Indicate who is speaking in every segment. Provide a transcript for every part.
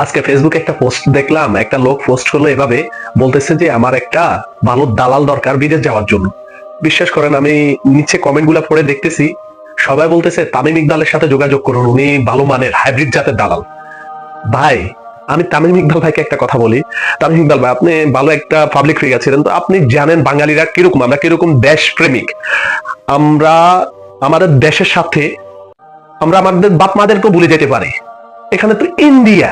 Speaker 1: আজকে ফেসবুকে একটা পোস্ট দেখলাম, একটা লোক পোস্ট করলো এভাবে, বলতেছে যে আমার একটা ভালো দালাল দরকার বিদেশ যাওয়ার জন্য। বিশ্বাস করেন, আমি নিচে কমেন্ট গুলা পড়ে দেখতেছি, সবাই বলতেছে তামিম ইকবালের সাথে যোগাযোগ করুন, উনি ভালো মানের হাইব্রিড জাতের দালাল। ভাই, আমি তামিম ইকবাল ভাইকে একটা কথা বলি। তামিম ইকবাল ভাই, আপনি ভালো একটা পাবলিক ফিগার ছিলেন, তো আপনি জানেন বাঙালিরা কিরকম, আমরা কিরকম দেশ প্রেমিক। আমরা আমাদের দেশের সাথে আমরা আমাদের বাপ মাদেরকেও ভুলে যেতে পারি। এখানে তো ইন্ডিয়া,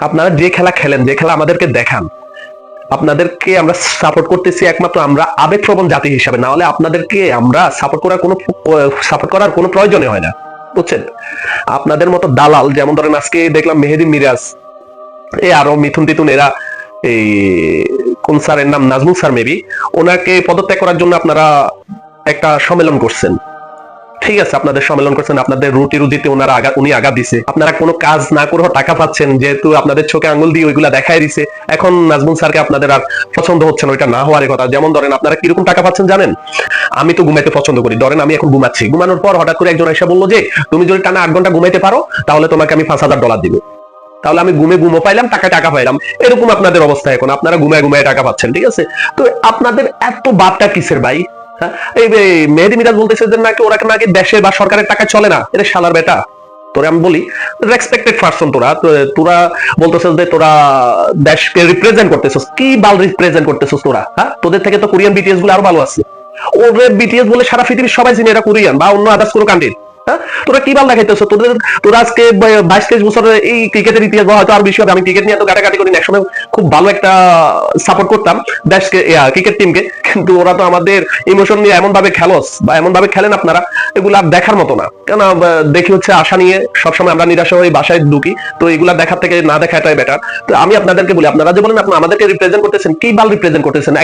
Speaker 1: আপনারা যে খেলা খেলেন, যে খেলা আমাদেরকে দেখান, আপনাদেরকে আমরা সাপোর্ট করতেছি একমাত্র আমরা আবেগপ্রবণ জাতি হিসাবে, না হলে আপনাদেরকে আমরা সাপোর্ট করার কোনো প্রয়োজনই হয় না, বুঝছেন? আপনাদের মতো দালাল, যেমন ধরেন আজকে দেখলাম মেহেদী মিরাজ, আরো মিথুন টিথুন, এরা এই কোন স্যারের নাম, নাজমুল স্যার মেবি, ওনাকে পদত্যাগ করার জন্য আপনারা একটা সম্মেলন করছেন। ঠিক আছে, আপনাদের সম্মেলন করছেন, আপনাদের রুটি রুজিতে উনি আগা দিছে, আপনারা কোনো কাজ না করেও টাকা পাচ্ছেন, যেহেতু আপনাদের চোখে আঙ্গুল দিয়ে ওইগুলা দেখাই দিছে। এখন নাজমুল স্যারকে আপনাদের আর পছন্দ হচ্ছে না, ওইটা না হওয়ার কথা। যেমন ধরেন আপনারা কিরকম টাকা পাচ্ছেন জানেন? আমি তো ঘুমাইতে পছন্দ করি, ধরেন আমি এখন ঘুমাচ্ছি, ঘুমানোর পর হঠাৎ করে একজন এসে বললো যে তুমি যদি টানা 8 ঘন্টা ঘুমাইতে পারো তাহলে তোমাকে আমি $5,000 দিব। তাহলে আমি ঘুমো পাইলাম, টাকা পাইলাম। এরকম আপনাদের অবস্থা, এখন আপনারা ঘুমায় টাকা পাচ্ছেন। ঠিক আছে, তো আপনাদের এত বাদটা কিসের ভাই? হ্যাঁ, এই মেহেদী মিরাজ বলতেছে যে নাকি ওরা নাকি দেশে বা সরকারের টাকা চলে না। এর শালার বেটা, তোরা আমি বলি রেসপেক্টেড পারসন, তোরা বলতেছিস যে তোরা দেশকে রিপ্রেজেন্ট করতেছিস। কি বাল রিপ্রেজেন্ট করতেছিস তোরা? হ্যাঁ, তোদের থেকে তো কোরিয়ান বিটিএস গুলো আরো ভালো আছে। ওরে বিটিএস বলে সারা পৃথিবীর সবাই চিনে এরা কোরিয়ান বা অন্য আদার্স কোনো কান্ট্রির। তোরা কি বাল দেখাইতেছ? তোরা আজকে 22-23 বছরের এই ক্রিকেটের ইতিহাস, বা হয়তো আর বেশি হবে, আমি ক্রিকেট নিয়ে এত কাটাকাটি করি না, একসময় খুব ভালো একটা সাপোর্ট করতাম দেশকে, ক্রিকেট টিমকে, কিন্তু ওরা তো আমাদের ইমোশন নিয়ে এমন ভাবে খেলোস বা এমন ভাবে খেলেন আপনারা, এগুলো আর দেখার মতো না। কেন দেখি হচ্ছে আশা নিয়ে সবসময় আমরা নিরাশা হয়ে বাসায় ঢুকি, তো এগুলা দেখার থেকে না দেখাটাই বেটার। তো আমি আপনাদেরকে বলি, আপনারা যে বলেন আপনারা আমাদেরকে রিপ্রেজেন্ট করতেছেন, কি বাল রিপ্রেজেন্ট করতেছেন?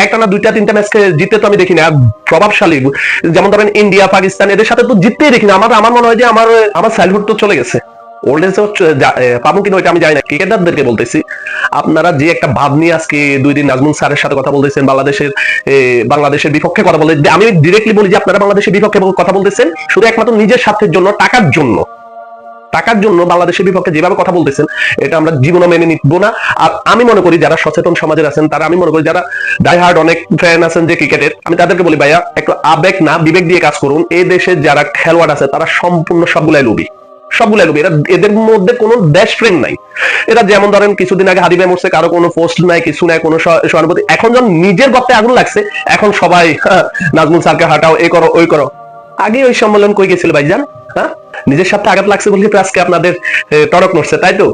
Speaker 1: একটা না দুইটা তিনটা ম্যাচকে জিততে তো আমি দেখি না। প্রভাবশালী যেমন ধরেন ইন্ডিয়া পাকিস্তান, এদের সাথে তো জিততেই দেখি না। আমার মনে হয় যে আমার চাইল্ডহুড তো চলে গেছে, ওল্ড এজ পাবো কিনা ওইটা আমি জানি না। ক্রিকেটারদেরকে বলতেছি, আপনারা যে একটা ভাব নিয়ে আজকে 2 দিন নাজমুল স্যারের সাথে কথা বলতেছেন, বাংলাদেশের বিপক্ষে কথা বলে, আমি ডিরেক্টলি বলি যে আপনারা বাংলাদেশের বিপক্ষে কথা বলতেছেন শুধু একমাত্র নিজের স্বার্থের জন্য, টাকার জন্য বাংলাদেশের বিপক্ষে যেভাবে কথা বলতেছেন, এটা আমরা জীবনে মেনে নিব না। আর আমি মনে করি যারা সচেতন সমাজের আছেন, তারা, আমি মনে করি যারা ডাইহার্ড অনেক ফ্যান আছেন যে ক্রিকেটের, আমি তাদেরকে বলি ভাইয়া একটু আবেগ না বিবেক দিয়ে কাজ করুন। এই দেশের যারা খেলোয়াড় আছে তারা সম্পূর্ণ সবগুলাই লুবি। এদের মধ্যে কোনো দেশ প্রেম নাই। এরা যেমন ধরেন কিছুদিন আগে হাদিবে মরছে, কারো কোনো পোস্ট নাই, কিছু নাই, কোনো সহানুভূতি। এখন যখন নিজের গপ্পে আগুন লাগছে, এখন সবাই নাজমুল স্যারকে হাঁটাও, এ করো ওই করো। আগে ওই সম্মেলন কই গেছিল ভাইজান? হ্যাঁ, নিজের সাথে আঘাত লাগছে বলে আজকে আপনাদের টনক নড়ছে, তাই তো?